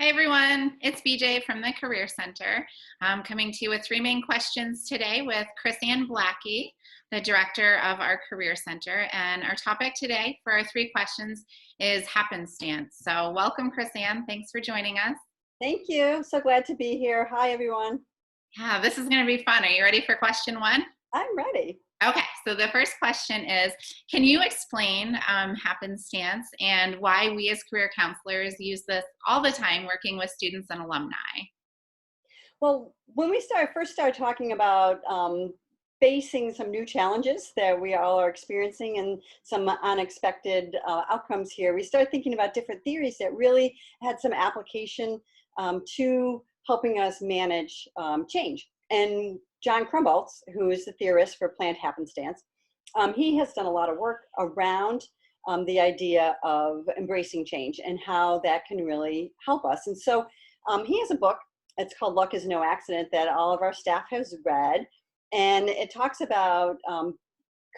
Hey everyone, it's BJ from the Career Center. I'm coming to you with three main questions today with Crisanne Blackie, the director of our Career Center. And our topic today for our three questions is happenstance. So welcome, Crisanne. Thanks for joining us. Thank you. So glad to be here. Hi, everyone. Yeah, this is going to be fun. Are you ready for question one? I'm ready. Okay, so the first question is, can you explain happenstance and why we as career counselors use this all the time working with students and alumni? Well, when we first started talking about facing some new challenges that we all are experiencing and some unexpected outcomes here, we started thinking about different theories that really had some application to helping us manage change. And John Crumboltz, who is the theorist for planned happenstance, he has done a lot of work around the idea of embracing change and how that can really help us. And so he has a book. It's called Luck is No Accident that all of our staff has read. And it talks about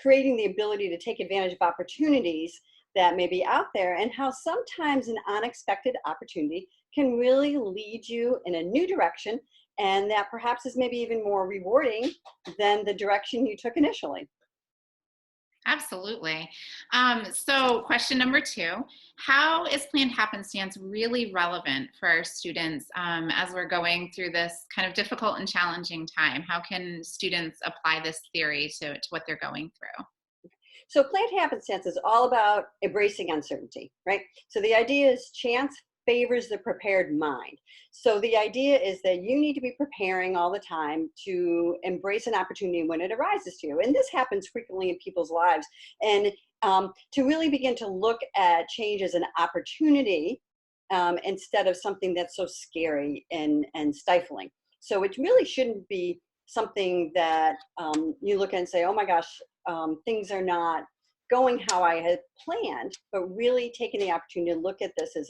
creating the ability to take advantage of opportunities that may be out there and how sometimes an unexpected opportunity can really lead you in a new direction and that perhaps is maybe even more rewarding than the direction you took initially. Absolutely. So question number two, how is planned happenstance really relevant for our students as we're going through this kind of difficult and challenging time? How can students apply this theory to what they're going through? So planned happenstance is all about embracing uncertainty, right? So the idea is chance favors the prepared mind. So the idea is that you need to be preparing all the time to embrace an opportunity when it arises to you. And this happens frequently in people's lives. And to really begin to look at change as an opportunity instead of something that's so scary and stifling. So it really shouldn't be something that you look at and say, oh my gosh, things are not going how I had planned, but really taking the opportunity to look at this as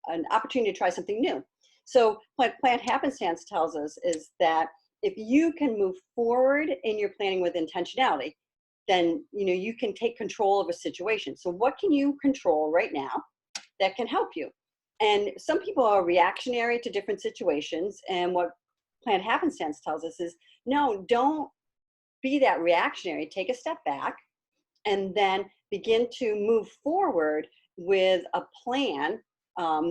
an opportunity to try something new. So planned happenstance tells us is that if you can move forward in your planning with intentionality, then you can take control of a situation. So what can you control right now that can help you? And some people are reactionary to different situations, and what planned happenstance tells us is no, don't be that reactionary. Take a step back and then begin to move forward with a plan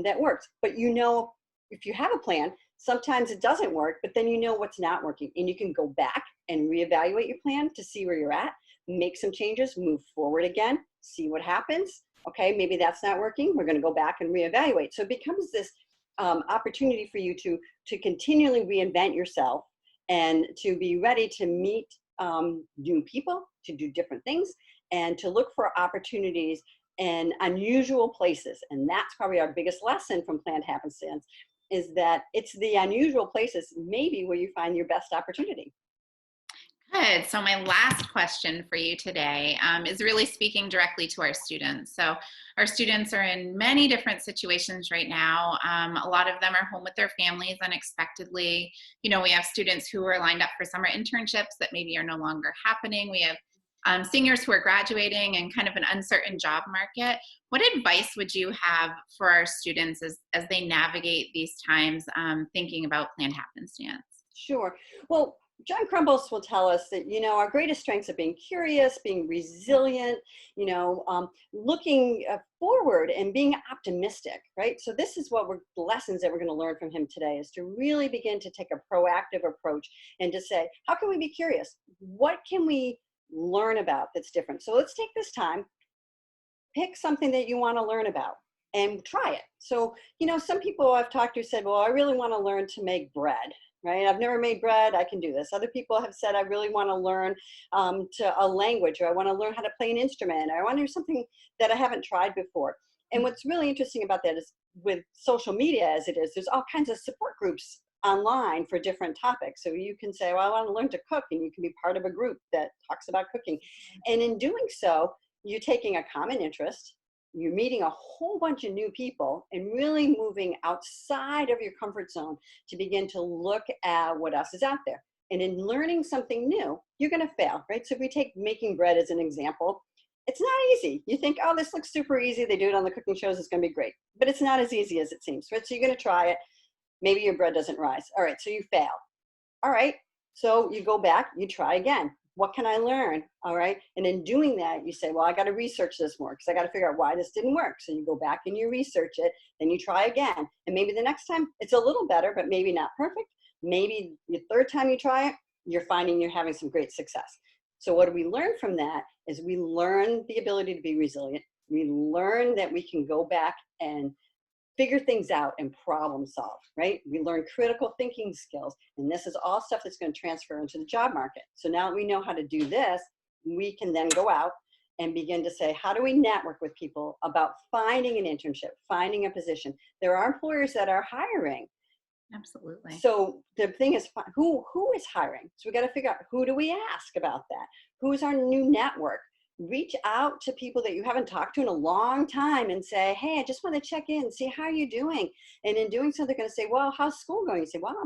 that works. But if you have a plan, sometimes it doesn't work, but then you know what's not working. And you can go back and reevaluate your plan to see where you're at, make some changes, move forward again, see what happens. Okay, maybe that's not working. We're going to go back and reevaluate. So it becomes this opportunity for you to continually reinvent yourself and to be ready to meet new people, to do different things, and to look for opportunities in unusual places. And that's probably our biggest lesson from planned happenstance is that it's the unusual places maybe where you find your best opportunity. Good. So my last question for you today is really speaking directly to our students. So our students are in many different situations right now. A lot of them are home with their families unexpectedly. We have students who are lined up for summer internships that maybe are no longer happening. We have seniors who are graduating and kind of an uncertain job market. What advice would you have for our students as they navigate these times thinking about planned happenstance? Sure. Well, John Crumbles will tell us that, our greatest strengths are being curious, being resilient, looking forward and being optimistic, right? So this is the lessons that we're going to learn from him today is to really begin to take a proactive approach and to say, how can we be curious? What can we learn about that's different? So let's take this time, pick something that you want to learn about and try it. So, some people I've talked to said, well, I really want to learn to make bread, right? I've never made bread. I can do this. Other people have said, I really want to learn to a language, or I want to learn how to play an instrument, or I want to do something that I haven't tried before. And what's really interesting about that is with social media as it is, there's all kinds of support groups online for different topics. So you can say, well, I want to learn to cook, and you can be part of a group that talks about cooking. And in doing so, you're taking a common interest, you're meeting a whole bunch of new people and really moving outside of your comfort zone to begin to look at what else is out there. And in learning something new, you're going to fail, right? So if we take making bread as an example, It's not easy. You think, oh, this looks super easy. They do it on the cooking shows. It's going to be great. But it's not as easy as it seems. Right? So you're going to try it. Maybe your bread doesn't rise. All right. So you fail. All right. So you go back, you try again. What can I learn? All right. And in doing that, you say, well, I got to research this more because I got to figure out why this didn't work. So you go back and you research it, then you try again. And maybe the next time it's a little better, but maybe not perfect. Maybe the third time you try it, you're finding you're having some great success. So what do we learn from that is we learn the ability to be resilient. We learn that we can go back and figure things out and problem solve, right? We learn critical thinking skills. And this is all stuff that's going to transfer into the job market. So now that we know how to do this, we can then go out and begin to say, how do we network with people about finding an internship, finding a position? There are employers that are hiring. Absolutely. So the thing is, who is hiring? So we got to figure out, who do we ask about that? Who's our new network? Reach out to people that you haven't talked to in a long time and say, hey, I just want to check in, see how you're doing. And in doing so, they're going to say, well, how's school going? You say, well,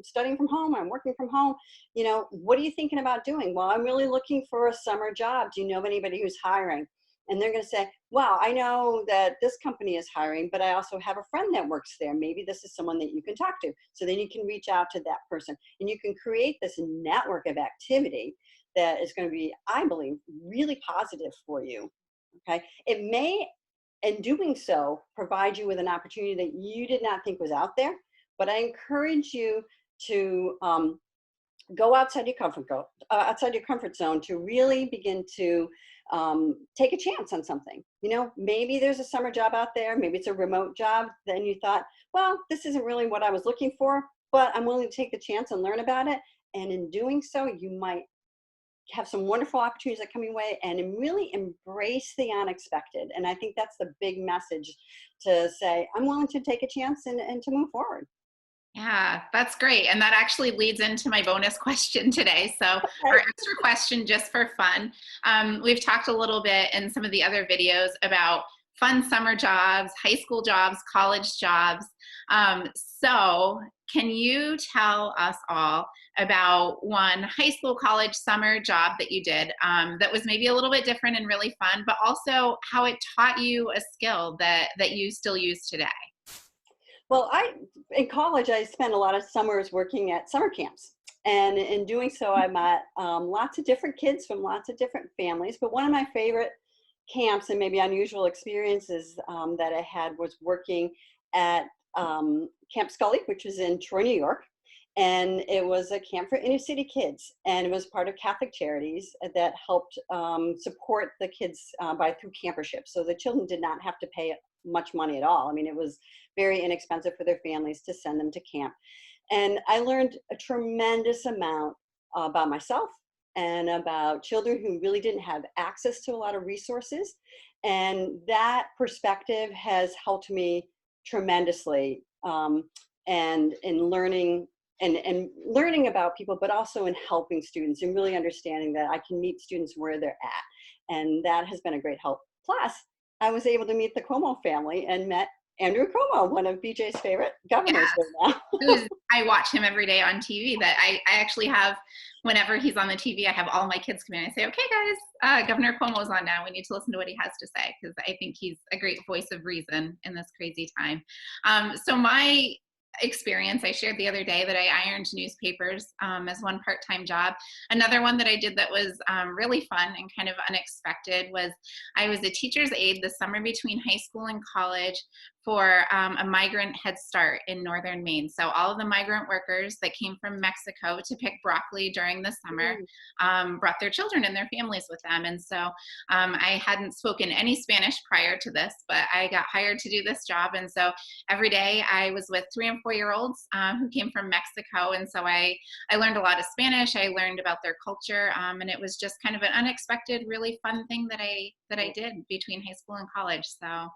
studying from home. I'm working from home. You know, what are you thinking about doing? Well, I'm really looking for a summer job. Do you know of anybody who's hiring? And they're going to say, wow, I know that this company is hiring, but I also have a friend that works there. Maybe this is someone that you can talk to. So then you can reach out to that person and you can create this network of activity that is going to be, I believe, really positive for you. Okay. It may, in doing so, provide you with an opportunity that you did not think was out there, but I encourage you to go outside your comfort zone to really begin to take a chance on something. You know, maybe there's a summer job out there, maybe it's a remote job. Then you thought, well, this isn't really what I was looking for, but I'm willing to take the chance and learn about it. And in doing so, you might have some wonderful opportunities that come your way and really embrace the unexpected. And I think that's the big message, to say, I'm willing to take a chance and to move forward. Yeah, that's great. And that actually leads into my bonus question today. So our extra question, just for fun. We've talked a little bit in some of the other videos about fun summer jobs, high school jobs, college jobs. So can you tell us all about one high school, college, summer job that you did that was maybe a little bit different and really fun, but also how it taught you a skill that you still use today? Well, in college, I spent a lot of summers working at summer camps. And in doing so, I met lots of different kids from lots of different families. But one of my favorite camps and maybe unusual experiences that I had was working at Camp Scully, which was in Troy, New York. And it was a camp for inner city kids. And it was part of Catholic Charities that helped support the kids through camperships. So the children did not have to pay much money at all. I mean, it was very inexpensive for their families to send them to camp. And I learned a tremendous amount about myself and about children who really didn't have access to a lot of resources. And that perspective has helped me tremendously and in learning and learning about people, but also in helping students and really understanding that I can meet students where they're at. And that has been a great help. Plus, I was able to meet the Cuomo family and met Andrew Cuomo, one of BJ's favorite governors right now. I watch him every day on TV. That I actually have, whenever he's on the TV, I have all my kids come in and I say, okay, guys, Governor Cuomo's on now. We need to listen to what he has to say, because I think he's a great voice of reason in this crazy time. So my experience, I shared the other day that I ironed newspapers as one part-time job. Another one that I did that was really fun and kind of unexpected was I was a teacher's aide the summer between high school and college for a migrant Head Start in northern Maine. So all of the migrant workers that came from Mexico to pick broccoli during the summer brought their children and their families with them. And so I hadn't spoken any Spanish prior to this, but I got hired to do this job. And so every day I was with 3- and 4-year-olds who came from Mexico. And so I learned a lot of Spanish. I learned about their culture. And it was just kind of an unexpected, really fun thing that I did between high school and college. So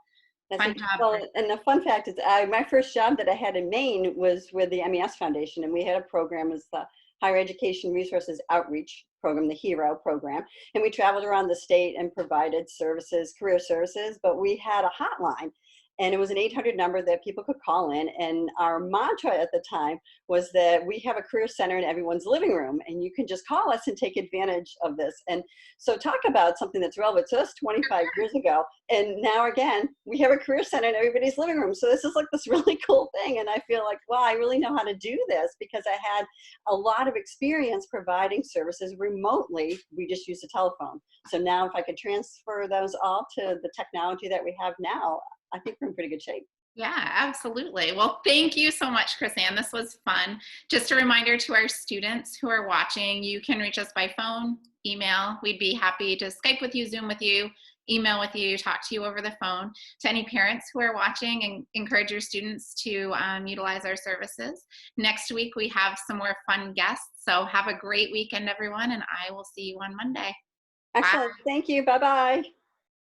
fun job. Well, and the fun fact is, my first job that I had in Maine was with the MES Foundation, and we had a program, it was the Higher Education Resources Outreach Program, the HERO program, and we traveled around the state and provided services, career services, but we had a hotline, and it was an 800 number that people could call in. And our mantra at the time was that we have a career center in everyone's living room, and you can just call us and take advantage of this. And so talk about something that's relevant to us 25 years ago. And now again, we have a career center in everybody's living room. So this is like this really cool thing. And I feel like, wow, I really know how to do this because I had a lot of experience providing services remotely. We just use a telephone. So now if I could transfer those all to the technology that we have now, I think we're in pretty good shape. Yeah, absolutely. Well, thank you so much, Crisanne. This was fun. Just a reminder to our students who are watching, you can reach us by phone, email. We'd be happy to Skype with you, Zoom with you, email with you, talk to you over the phone. To any parents who are watching, and encourage your students to utilize our services. Next week, we have some more fun guests. So have a great weekend, everyone, and I will see you on Monday. Bye. Excellent. Thank you. Bye-bye.